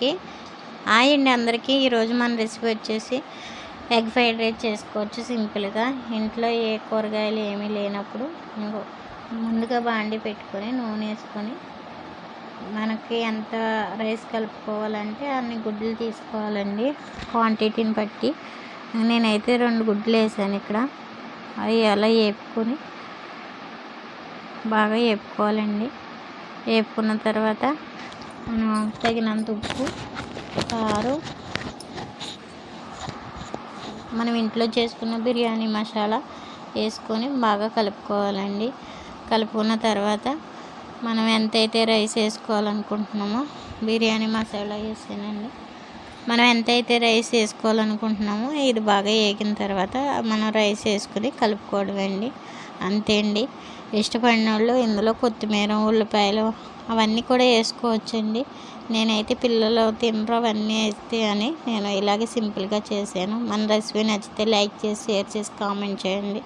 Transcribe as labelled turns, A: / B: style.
A: అందరికీ. హాయ్ అండి అందరికీ. ఈరోజు మన రెసిపీ వచ్చేసి ఎగ్ ఫ్రైడ్ రైస్ చేసుకోవచ్చు సింపుల్గా. ఇంట్లో ఏ కూరగాయలు ఏమీ లేనప్పుడు ముందుగా బాండి పెట్టుకొని నూనె వేసుకొని మనకి ఎంత రైస్ కలుపుకోవాలంటే అన్ని గుడ్లు తీసుకోవాలండి, క్వాంటిటీని బట్టి. నేనైతే 2 గుడ్లు వేసాను ఇక్కడ. అవి అలా వేపుకొని బాగా వేపుకోవాలండి. వేపుకున్న తర్వాత మనం తగినంత ఉప్పు, కారం, మనం ఇంట్లో చేసుకున్న బిర్యానీ మసాలా వేసుకొని బాగా కలుపుకోవాలండి. కలుపుకున్న తర్వాత మనం ఎంతైతే రైస్ వేసుకోవాలనుకుంటున్నామో, బిర్యానీ మసాలా వేసానండి. మనం ఎంతైతే రైస్ వేసుకోవాలనుకుంటున్నామో ఇది బాగా వేగిన తర్వాత మనం రైస్ వేసుకుని కలుపుకోవడమండి. అంతే అండి. ఇష్టపడిన వాళ్ళు ఇందులో కొత్తిమీర, ఉల్లిపాయలు అవన్నీ కూడా వేసుకోవచ్చండి. నేనైతే పిల్లలు తినరు అవన్నీ వేస్తే అని నేను ఇలాగే సింపుల్గా చేశాను. మన రెసిపీ నచ్చితే లైక్ చేసి, షేర్ చేసి, కామెంట్ చేయండి.